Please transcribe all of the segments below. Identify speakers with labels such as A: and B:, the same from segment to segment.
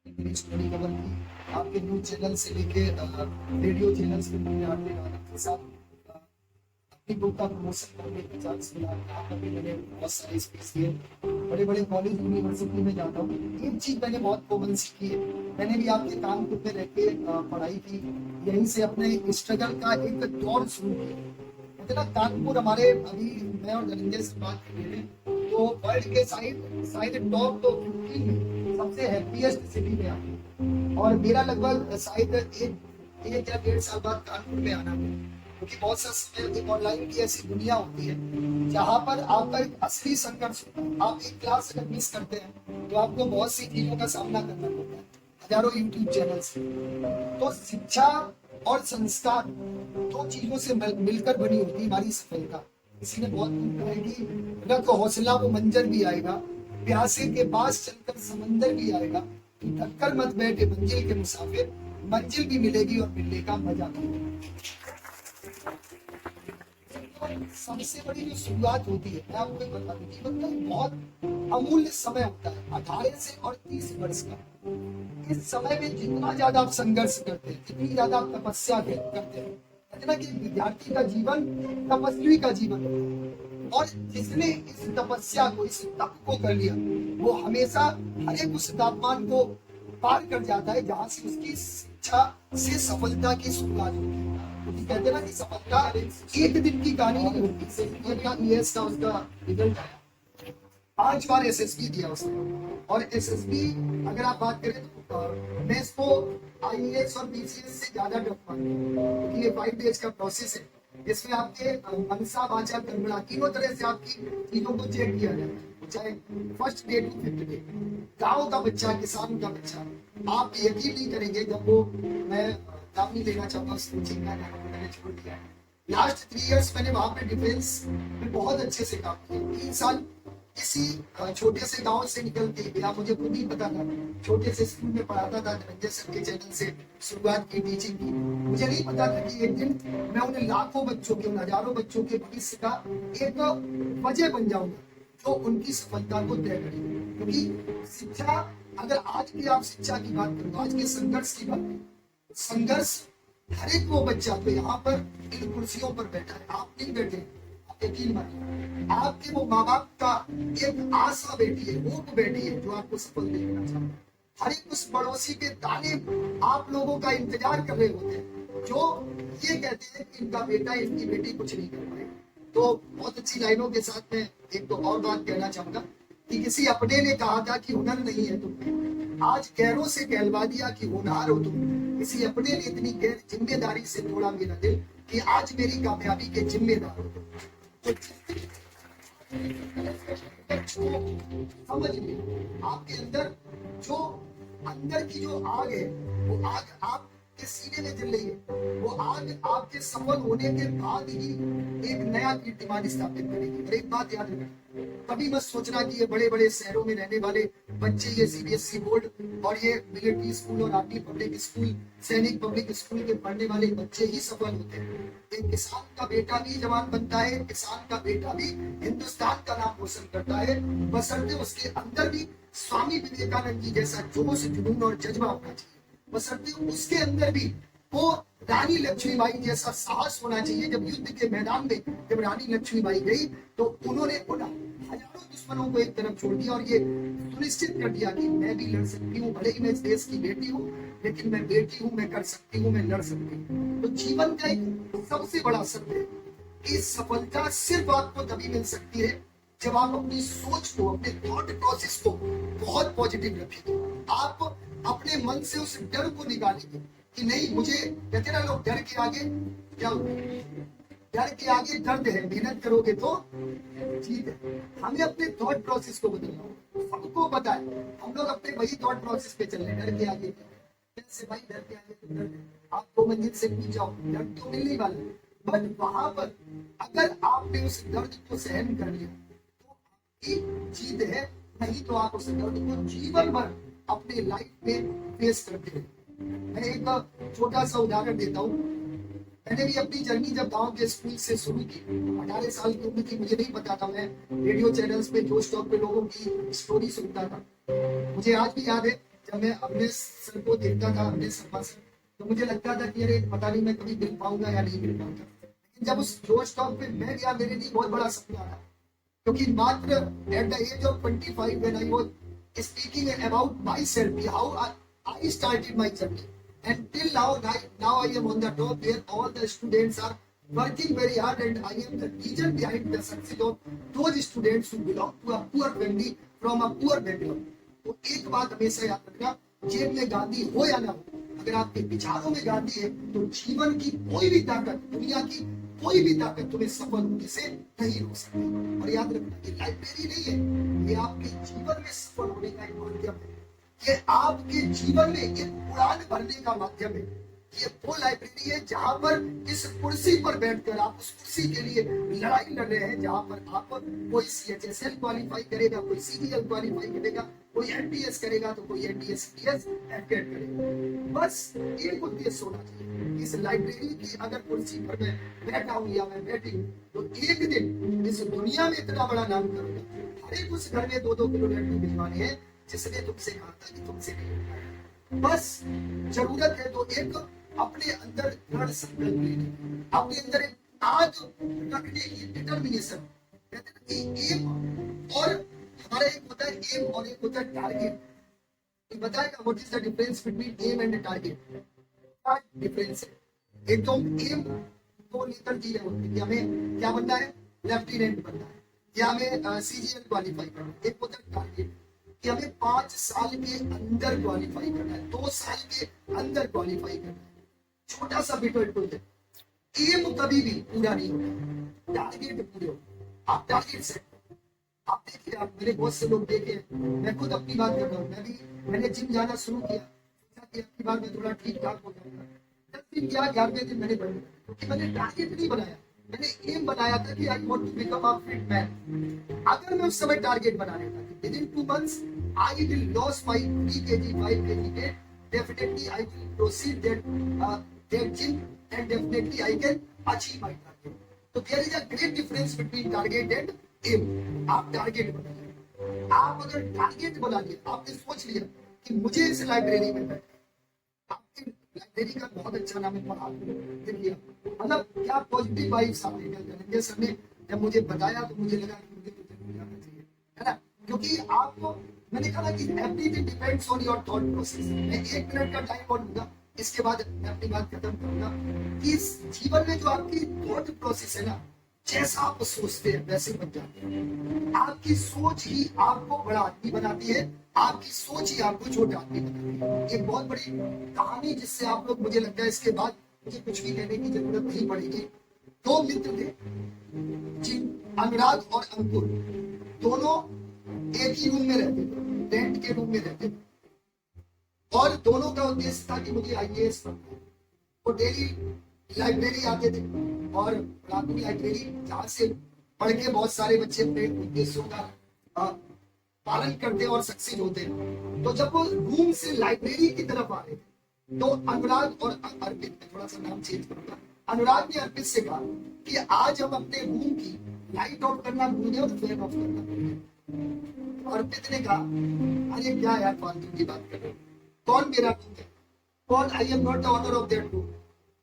A: मेरी story cover की। आपके न्यूज़ चैनल से लेके रेडियो चैनल्स पे मैंने आपके गाने के साथ अपनी बुक का प्रमोशन करने का चांस मिला। यहाँ पर भी मैंने बहुत सारे स्पीच दिए। बड़े-बड़े कॉलेज यूनिवर्सिटी में जाता हूँ। एक चीज़ मैंने बहुत कॉमन सीखी है। मैंने भी आपके कानपुर में रह के पढ़ाई की। यहीं से अपने स्ट्रगल का एक दौर शुरू किया। कहते ना कानपुर हमारे अभी मैं और धनंजय से बात कर रहे थे तो वर्ल्ड के शायद शायद टॉप तो 15 में सबसे हैप्पीएस्ट सिटी में आती है। और मेरा लगभग शायद एक या 1.5 साल बाद कानपुर में आना है, क्योंकि बहुत सा समय एक ऑनलाइन की ऐसी दुनिया होती है जहाँ पर आपका एक असली संघर्ष होता है। आप एक क्लास अगर मिस करते हैं तो आपको बहुत सी चीजों का सामना करना पड़ता है, हजारों यूट्यूब चैनल्स। तो शिक्षा और संस्कार दो चीजों से मिलकर बनी होती है हमारी सफलता। किसी ने बहुत कहा है कि रख हौसला वो मंजर भी आएगा, प्यासे के पास चलकर समंदर भी आएगा, तू थककर मत बैठे मंजिल के मुसाफिर, मंजिल भी मिलेगी और मिलने का मजा भी। सबसे बड़ी जो शुरुआत होती है मैं आपको बता दूं, जीवन का एक बहुत अमूल्य समय होता है 18 से और 30 वर्ष का। इस समय में जितना ज्यादा आप संघर्ष करते हैं, जितनी ज्यादा आप तपस्या करते हैं, कहते ना कि विद्यार्थी का जीवन तपस्वी का जीवन होता है। और जिसने इस तपस्या को, इस तप को कर लिया, वो हमेशा हर एक उस तापमान को पार कर जाता है जहां से उसकी शिक्षा से सफलता की शुरुआत होती है। क्योंकि कहते हैं ना कि सफलता एक दिन की कहानी नहीं होती। सफलता ईएस का उसका रिजल्ट आया, 5 बार एसएसबी दिया उसने। और एसएसबी अगर आप बात करें तो मैं इसको आईएएस और बीसीएस से ज्यादा टफ मानता हूँ, क्योंकि ये 5 डेज का प्रोसेस है जिसमें आपके मनसा वाचा कर्मणा तीनों तरह से आपकी चीजों को चेक किया जाता है, चाहे first day to 5th day. गाँव का बच्चा, किसान का बच्चा, आप यकीन नहीं करेंगे जब वो, मैं नाम नहीं लेना चाहूंगा उस कोचिंग का, मैंने छोड़ दिया। लास्ट 3 इयर्स मैंने वहां पे डिफेंस में बहुत अच्छे से काम किया। 3 साल किसी छोटे से गांव से निकल के गया, मुझे खुद ही पता था। छोटे से स्कूल में पढ़ाता था, धनंजय सर के चैनल से शुरुआत की टीचिंग की। मुझे नहीं पता था कि एक दिन मैं उन लाखों बच्चों के, उन हजारों बच्चों के भविष्य का एक वजह बन जाऊंगा जो उनकी सफलता को तय करेगी। क्योंकि शिक्षा, अगर आज की आप शिक्षा की बात करो, आज के संघर्ष की बात करो, संघर्ष हर एक वो बच्चा तो यहाँ पर इन कुर्सियों पर बैठा है, आप नहीं बैठे, आप यकीन मानिए, आपके वो माँ बाप का एक आशा बेटी है, ऊँट बेटी है जो आपको सफल देखना चाहता है। हर एक उस पड़ोसी के ताने आप लोगों का इंतजार कर रहे होते हैं, जो ये कहते हैं कि इनका बेटा, इनकी बेटी कुछ नहीं कर पाएगी। तो बहुत अच्छी लाइनों के साथ में एक तो और बात कहना चाहूंगा कि किसी अपने ने कहा था कि हुनर नहीं है तुम, आज गैरों से कहलवा दिया कि होनहार हो तुम। किसी अपने ने इतनी गैर जिम्मेदारी से तोड़ा मेरा दिल कि आज मेरी कामयाबी के जिम्मेदार हो तुम। तो समझ लीजिए आपके अंदर जो, अंदर की जो आग है, वो आग आपके सीने में जल रही है। वो आग आपके सफल होने के बाद ही एक नया कीर्तिमान स्थापित करेगी। और एक बात याद रखना, कभी मत सोचना कि ये बड़े बड़े शहरों में रहने वाले बच्चे, ये सीबीएसई बोर्ड और ये मिलिट्री स्कूल और आर्मी पब्लिक स्कूल, सैनिक पब्लिक स्कूल के पढ़ने वाले बच्चे ही सफल होते हैं। एक किसान का बेटा भी जवान बनता है, किसान का बेटा भी हिंदुस्तान का नाम रोशन करता है, बशर्ते उसके अंदर भी स्वामी विवेकानंद जी जैसा जोश, जुनून और जज्बा होना चाहिए। बशर्ते उसके अंदर भी वो रानी लक्ष्मीबाई जैसा साहस होना चाहिए। जब युद्ध के मैदान में जब रानी लक्ष्मीबाई गई तो उन्होंने हजारों दुश्मनों को एक तरफ छोड़ दिया और ये सुनिश्चित कर दिया कि मैं भी लड़ सकती हूँ, भले ही मैं इस देश की बेटी हूँ, लेकिन मैं बेटी हूँ, मैं कर सकती हूँ, मैं लड़ सकती हूँ। तो जीवन का एक सबसे बड़ा सत्य है कि सफलता सिर्फ आपको तभी मिल सकती है जब आप अपनी सोच को, अपने थॉट प्रोसेस को बहुत पॉजिटिव रखेंगे। आप अपने मन से उस डर को निकालेंगे कि नहीं, मुझे, कहते ना लोग, डर के आगे क्या होता है, डर के आगे दर्द है, मेहनत करोगे तो जीत है। हमें अपने थॉट प्रोसेस को बदलना होगा। सबको पता है, हम लोग अपने वही थॉट प्रोसेस पे चल रहे हैं, डर के आगे से भाई, डर के आगे तो दर्द है। आप 2 मंजिल से कूद जाओ, डर तो मिलने वाला है, बट वहां पर अगर आपने उस दर्द को सहन कर लिया तो जीत है, नहीं तो आप उस दर्द को जीवन भर अपने लाइफ में फेस करते हैं। मैं एक छोटा सा उदाहरण देता हूँ। मैंने भी अपनी जर्नी जब गांव के स्कूल से शुरू की, 18 साल की उम्र थी, मुझे नहीं पता था। मैं रेडियो चैनल्स पे, जोश टॉक पे लोगों की स्टोरी सुनता था। मुझे आज भी याद है जब मैं अपने सर को देखता था, अपने सर से, तो मुझे लगता था कि अरे पता नहीं मैं कभी गिर पाऊंगा या नहीं गिर पाऊंगा। लेकिन जब उस जोश टॉप पे मैं गया, मेरे लिए बहुत बड़ा सपना था, क्योंकि मात्र at the age of 25 when I was speaking about myself, how I started my journey, and till now I am on the top where all the students are working very hard, and I am the reason behind the success of those students who belong to a poor family from a poor background. तो एक बात हमेशा याद रखना, जेब में गांधी हो या ना हो, अगर आपके विचारों में गांधी है तो जीवन की कोई भी ताकत, दुनिया की कोई भी ताकत तुम्हें सफल होने से नहीं रोक सकती। और याद रखना, ये लाइब्रेरी नहीं है, ये आपके जीवन में सफल होने का एक माध्यम है, ये आपके जीवन में एक उड़ान भरने का माध्यम है। ये वो लाइब्रेरी है जहां पर इस कुर्सी पर बैठकर आप उस कुर्सी के लिए लड़ाई लड़ रहे हैं, जहां पर आप कोई CHSL क्वालिफाई करेगा, कोई CGL क्वालिफाई करेगा, कोई NTS करेगा, तो कोई NTS एफकेट करेगा। बस एक उद्देश्य होना चाहिए। इस लाइब्रेरी की अगर कुर्सी पर मैं बैठा हूं या मैं बैठी हूँ, तो एक दिन इस दुनिया में इतना बड़ा नाम करूंगा। हर एक उस घर में 2-2 किलो लड्डू भिजवाने हैं जिसने तुमसे कहा था कि तुमसे नहीं। बस जरूरत है तो एक अपने अंदर दृढ़ संकल्प लेने, अपने अंदर एक आग रखने की डिटर्मिनेशन, कहते हैं कि एम, और हमारा एक होता है एम और एक होता है टारगेट। तो बताएगा what is the difference between aim and target? क्या डिफरेंस है? एक तो एम तो लेकर चीजें होती है कि हमें क्या बनना है, लेफ्टिनेंट बनना है, या हमें CGL क्वालिफाई करना है। एक होता है टारगेट कि हमें 5 साल के अंदर क्वालिफाई करना है, 2 साल के अंदर क्वालिफाई करना है। छोटा सा बिटल टूल है, एम कभी भी पूरा नहीं होता, टारगेट पूरे हो। आप टारगेट सेट, आप देखिए, आप मेरे बहुत से लोग देखे, मैं खुद अपनी बात कर रहा हूँ, मैंने जिम जाना शुरू किया, अपनी बार में थोड़ा ठीक ठाक हो जाऊंगा। 10 दिन किया, 11वें दिन मैंने बढ़, क्योंकि मैंने टारगेट नहीं बनाया, मैंने एम बनाया था कि I want to become a fit man. अगर मैं उस समय टारगेट बना लेता कि within 2 months I will lose my 3 kg, 5 kg weight, definitely I will proceed that gym, and definitely I can achieve my target. So there is a great difference between target and aim. आप target बना लिया, आप अगर target बना लिया, आपने सोच लिया कि मुझे इस लाइब्रेरी में बैठना, आपकी लाइब्रेरी का बहुत अच्छा नाम है, पढ़ा देखिए, मतलब क्या पॉजिटिव वाइब्स आप निकल जाएंगे। सर ने जब मुझे बताया तो मुझे लगा कि मुझे तो जरूर जाना चाहिए, है ना, क्योंकि आपको मैंने कहा कि everything depends on your thought process. मैं 1 मिनट का टाइम और दूंगा, इसके बाद मैं अपनी बात खत्म करूंगा कि इस जीवन में जो आपकी थॉट प्रोसेस है ना, जैसा आप सोचते हैं वैसे बन जाते हैं। आपकी सोच ही आपको बड़ा आदमी बनाती है, आपकी सोच ही आपको छोटा आदमी बनाती है। एक बहुत बड़ी कहानी जिससे आप लोग, मुझे लगता है इसके बाद मुझे कुछ भी कहने की जरूरत नहीं पड़ेगी। 2 मित्र थे, अनुराग और अंकुर, दोनों एक ही रूम में रहते थे, टेंट के रूम में रहते थे, और दोनों का उद्देश्य था कि मुझे IAS बनना है। वो डेली लाइब्रेरी आते थे, और रात में लाइब्रेरी जहाँ से पढ़ के बहुत सारे बच्चे अपने उद्देश्यों का पालन करते और सक्सेस होते हैं। तो जब वो रूम से लाइब्रेरी की तरफ आ रहे थे, तो अनुराग और अर्पित, में थोड़ा सा नाम चेंज करूंगा, अनुराग ने अर्पित से कहा कि आज हम अपने रूम की लाइट ऑफ करना भूल गए और फैन ऑफ करना भूल गए। अर्पित ने कहा, अरे क्या यार फालतू की बात कर रहे हो, कौन मेरा रूम है, कौन, I am not the owner of that room,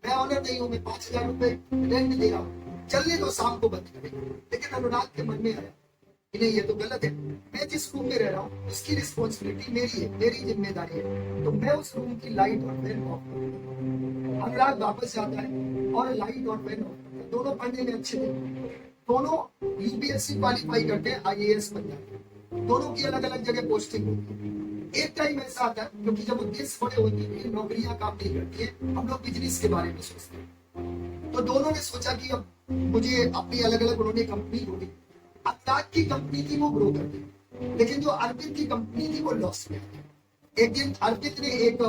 A: मैं ऑनर नहीं हूँ, मैं 5000 रुपए रेंट दे रहा हूँ, चलने दो, शाम को बंद करेंगे। लेकिन अनुराग के मन में आया कि नहीं, ये तो गलत है, मैं जिस रूम में रह रहा हूँ उसकी रिस्पॉन्सिबिलिटी मेरी है, मेरी जिम्मेदारी है, तो मैं उस रूम की लाइट और फैन ऑफ करूंगा। अनुराग वापस जाता है और लाइट और फैन ऑफ करता है। दोनों पढ़ने में अच्छे थे, दोनों UPSC क्वालिफाई करते हैं, IAS बन जाते हैं, दोनों की अलग अलग जगह पोस्टिंग होती है। एक टाइम ऐसा आता है, क्योंकि जब उद्देश्य बड़े होते हैं, नौकरियां काम नहीं करती है, हम लोग बिजनेस के बारे में सोचते हैं। तो दोनों ने सोचा कि अब मुझे अपनी अलग अलग, उन्होंने कंपनी खोली। अनुराग की कंपनी थी वो ग्रो कर गई, लेकिन जो अर्पित की कंपनी थी वो लॉस में आ गई। एक दिन अर्पित ने एक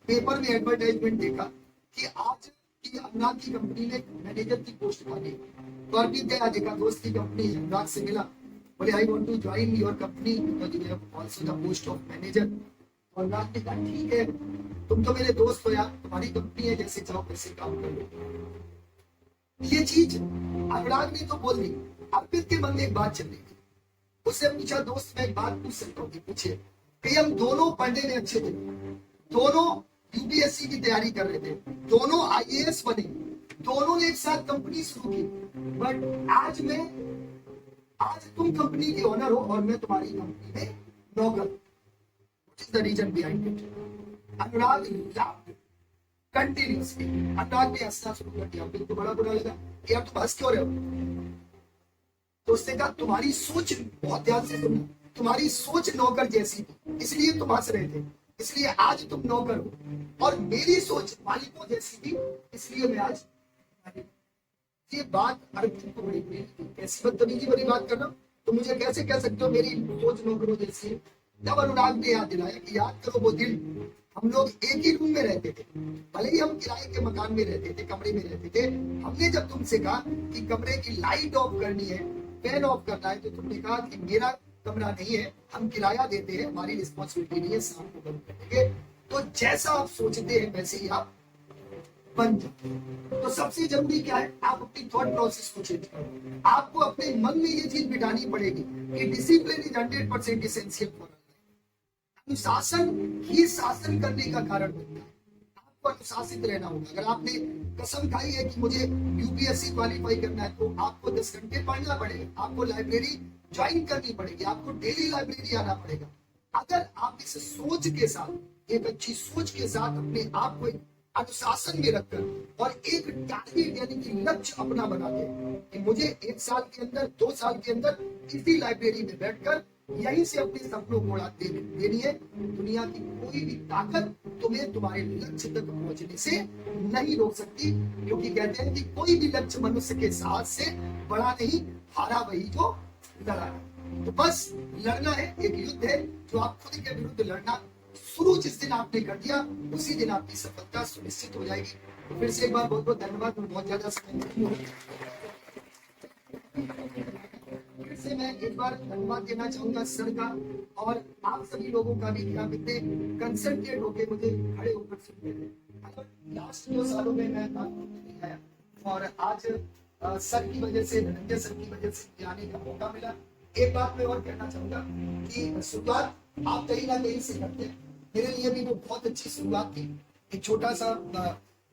A: पेपर में एडवर्टाइजमेंट देखा कि आज की अनुराग की कंपनी में मैनेजर की पोस्ट खाली। तो अर्पित ने देखा दोस्त की कंपनी है, अनुराग से मिला, बोले I want to join your company because you have also the post of manager. और अनुराग ने कहा ठीक है, तुम तो मेरे दोस्त हो यार, तुम्हारी कंपनी है, जैसे चाहो वैसे काम कर लो। ये चीज अनुराग ने तो बोल दी, अर्पित के मन में एक बात चल रही थी। उससे पूछा, दोस्त मैं एक बात पूछ सकता हूँ? पूछे कि हम दोनों पढ़ने में अच्छे थे, दोनों यूपीएससी की तैयारी कर रहे थे, दोनों आईएएस बने, दोनों ने एक साथ कंपनी शुरू की। बट आज तुम कंपनी के ओनर हो और मैं तुम्हारी कंपनी में नौकर। What is the reason behind it? Anurag laughed continuously। Anurag ने हंसना शुरू कर दिया। बिल्कुल बड़ा बुरा लगा, यार तुम हंस क्यों रहे हो? तो उसने कहा तुम्हारी सोच, बहुत ध्यान से सुनना, तुम्हारी सोच नौकर जैसी थी इसलिए तुम हंस रहे थे, इसलिए आज तुम नौकर हो। और मेरी सोच मालिकों जैसी थी इसलिए मैं आज मालिक हूं। ये बात अर्जुन को बड़ी प्रिय थी। कैसी बदतमीजी भरी बात कर रहा हूं? तो मुझे कैसे कह सकते हो मेरी सोच नौकरों जैसी है? तब अनुराग ने याद दिलाया कि याद करो वो दिन हम लोग एक ही रूम में रहते थे, भले ही हम किराए के मकान में रहते थे, कमरे में रहते थे। हमने जब तुमसे कहा कि कमरे की लाइट ऑफ करनी है, फैन ऑफ करना है, तो तुमने कहा कि मेरा कमरा नहीं है, हम किराया देते हैं, हमारी रिस्पॉन्सिबिलिटी नहीं है, शाम को बंद कर देंगे। तो जैसा आप सोचते हैं वैसे ही आप बन जाते हैं। तो सबसे जरूरी क्या है? आप अपनी थॉट प्रोसेस को चेंज करो। आपको अपने मन में ये चीज बिठानी पड़ेगी कि डिसिप्लिन इज 100% एसेंशियल फॉर अनुशासन ही शासन करने का कारण बनता है। आपको अनुशासित रहना होगा। अगर आपने कसम खाई है कि मुझे यूपीएससी क्वालिफाई करना है तो आपको 10 घंटे पढ़ना पड़ेगा, आपको लाइब्रेरी ज्वाइन करनी पड़ेगी, आपको डेली लाइब्रेरी आना पड़ेगा। अगर आप इस सोच के साथ, एक अच्छी सोच के साथ अपने आप को अनुशासन में रखकर और एक टारगेट यानी कि लक्ष्य अपना बनाते हैं कि मुझे 1 साल के अंदर, 2 साल के अंदर इसी लाइब्रेरी में बैठकर यहीं से अपने सपनों को उड़ा देनी है। दुनिया की कोई भी ताकत तुम्हें तुम्हारे लक्ष्य तक पहुंचने से नहीं रोक सकती, क्योंकि कहते हैं कि कोई भी लक्ष्य मनुष्य के साहस से बड़ा नहीं, हारा वही जो लड़ा। तो बस लड़ना है, एक युद्ध है जो आप खुद के विरुद्ध लड़ना शुरू जिस दिन आपने कर दिया उसी दिन आपकी सफलता सुनिश्चित हो जाएगी। तो फिर से एक बार बहुत बहुत धन्यवाद। मैं बहुत ज्यादा समय नहीं हूं। फिर से मैं एक बार धन्यवाद देना चाहूंगा सर का और आप सभी लोगों का भी, कि आप इतने कंसंट्रेट होकर मुझे खड़े होकर सुनते थे। लास्ट 2 सालों में मैं नहीं आया और आज सर की वजह से, धनंजय सर की वजह से आने का मौका मिला। एक बात मैं और कहना चाहूंगा कि शुरुआत आप कहीं ना कहीं से करते हैं। मेरे लिए भी वो बहुत अच्छी शुरुआत थी। एक छोटा सा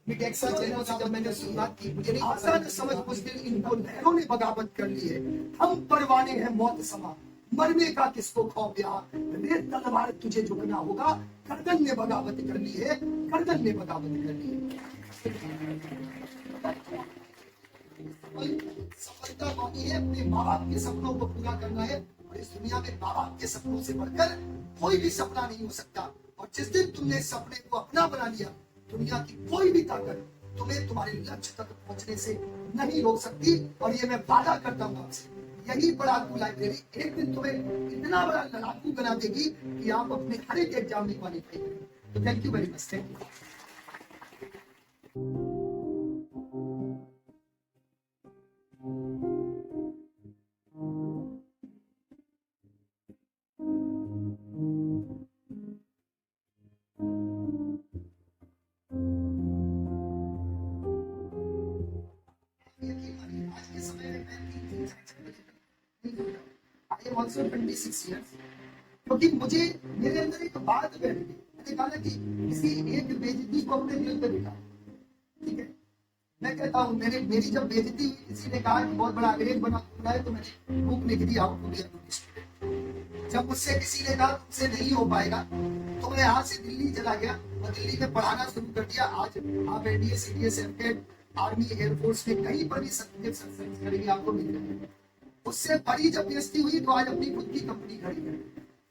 A: मिटेक्सा चैनल से जब मैंने शुरुआत की, मुझे नहीं आसान समझ उस दिन इनको लहरों ने बगावत कर ली है। हम परवाने हैं मौत समा, मरने का किसको खौफ यार, रे तलवार तुझे झुकना होगा। गर्दन ने बगावत कर ली है, गर्दन ने बगावत कर ली है। सफलता पानी है अपने माँ बाप के सपनों को पूरा करना है। और इस दुनिया में माँ बाप के सपनों से बढ़कर कोई भी सपना नहीं हो सकता। और जिस दिन तुमने सपने को अपना बना लिया, दुनिया की कोई भी ताकत तुम्हें तुम्हारे लक्ष्य तक पहुंचने से नहीं रोक सकती। और ये मैं वादा करता हूँ आपसे, यही पढ़ाकू लाइब्रेरी एक दिन तुम्हें इतना बड़ा लड़ाकू बना देगी कि आप अपने हर एक एग्जाम में क्वालिफाई करेंगे। तो thank you very much. Thank you. I am also 26 years। क्योंकि मुझे मेरे अंदर एक बात बैठ गई। मैंने कहा कि किसी एक बेइज्जती को अपने दिल पे बिठा, ठीक है। मैं कहता हूँ मेरी जब बेइज्जती हुई, किसी ने कहा कि बहुत बड़ा अंग्रेज बना है, तो मैंने बुक लिख दिया स्टूडेंट। जब मुझसे किसी ने कहा तुमसे नहीं हो पाएगा, तो मैं यहाँ से दिल्ली चला गया और दिल्ली में पढ़ाना शुरू कर दिया। आज आप NDA, CDS, MTech, army, air force में कहीं पर भी सर्टिफिकेट करेंगे आपको मिल जाएंगे। उससे बड़ी जब बेइज्जती हुई तो आज अपनी खुद की कंपनी खड़ी है।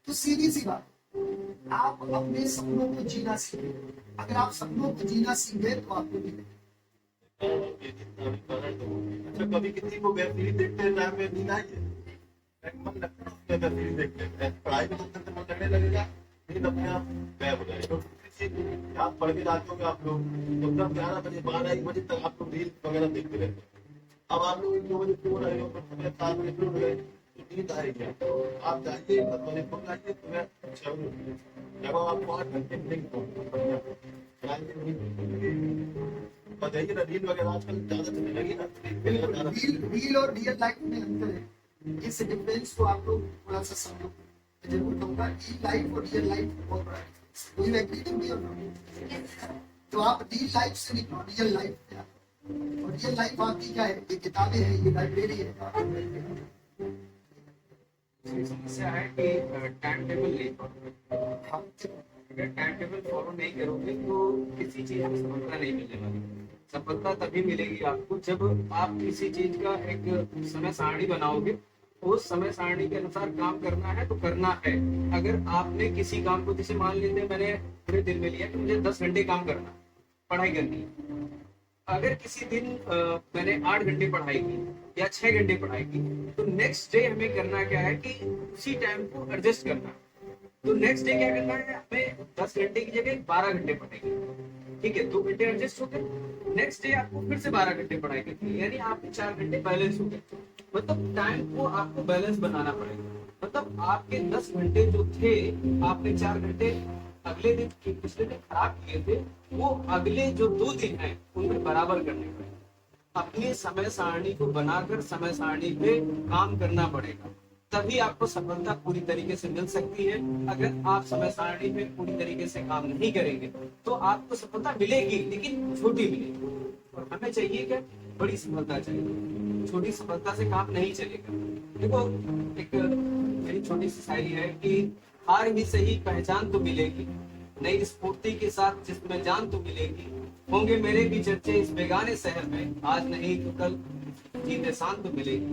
A: तो सीधी सी बात, आप अपने सपनों को जीना सीखें। अगर आप सपनों को जीना सीख गए तो आपको मिलेगा।
B: अच्छा, कभी किसी को वेब सीरीज देखते हैं टाइम में नींद आई है? मन लगता है वेब सीरीज देखते हैं, पढ़ाई में तो मन लगने लगेगा, नींद अपने आप गायब हो जाएगी। तो किसी आप पढ़ के जाते होंगे आप लोग, तो तब 11 बजे 12-1 बजे तक आप लोग रील वगैरह देखते रहते हैं। अब आप लोग 2 बजे क्यों रहे हो, 7 बजे क्यों रहे, तो नींद आएगी। तो आप जाइए, 10 बजे फोन लाइए, तुम्हें 6 बजे जब आपको 8 घंटे मिलेंगे बताइए ना। रील वगैरह आजकल ज्यादा चलने लगी ना,
A: रील और रियल लाइफ में अंतर है। इस डिफरेंस को आप लोग थोड़ा सा समझो। जरूर कहूंगा, लाइफ और रियल लाइफ बहुत बड़ा You agree with me or not? तो आप रियल लाइफ से निकलो, रियल लाइफ क्या है? और रियल लाइफ आपकी क्या है? ये किताबें हैं, ये लाइब्रेरी है।
C: समस्या है कि टाइम टेबल नहीं फॉलो। अगर टाइम टेबल फॉलो नहीं करोगे तो किसी चीज में सफलता नहीं मिलने वाली। सफलता तभी मिलेगी आपको जब आप किसी चीज का एक समय सारणी बनाओगे, उस समय सारणी के अनुसार काम करना है तो करना है। अगर आपने किसी काम को, जैसे मान लीजिए मैंने पूरे दिन में लिया कि मुझे 10 घंटे काम करना, पढ़ाई करनी है। अगर किसी दिन मैंने 8 घंटे पढ़ाई की या 6 घंटे पढ़ाई की, तो नेक्स्ट डे हमें करना क्या है कि उसी टाइम को एडजस्ट करना। तो नेक्स्ट डे क्या करना है, हमें 10 घंटे की जगह 12 घंटे पढ़ेंगे, ठीक है, 2 घंटे एडजस्ट हो गए। नेक्स्ट डे आपको फिर से 12 घंटे पढ़ाई करनी है, यानी आपके 4 घंटे बैलेंस हो गए। मतलब टाइम को आपको बैलेंस बनाना पड़ेगा। मतलब आपके 10 घंटे जो थे, आपने 4 घंटे अगले दिन पिछले दिन खराब किए थे, वो अगले जो 2 दिन हैं उनमें बराबर करने पड़ेंगे। अपनी समय सारणी को बनाकर समय सारणी पे काम करना पड़ेगा, तभी आपको सफलता पूरी तरीके से मिल सकती है। अगर आप समय सारणी में पूरी तरीके से काम नहीं करेंगे तो आपको सफलता मिलेगी, लेकिन छोटी मिलेगी। और हमें चाहिए क्या, बड़ी सफलता चाहिए। छोटी सफलता से काम नहीं चलेगा। देखो, एक मेरी छोटी सी शायरी है कि हार भी सही पहचान तो मिलेगी, नई स्फूर्ति के साथ जिसमें जान तो मिलेगी। होंगे मेरे भी चर्चे इस बेगाने शहर में, आज नहीं तो कल जीते शांत तो मिलेगी।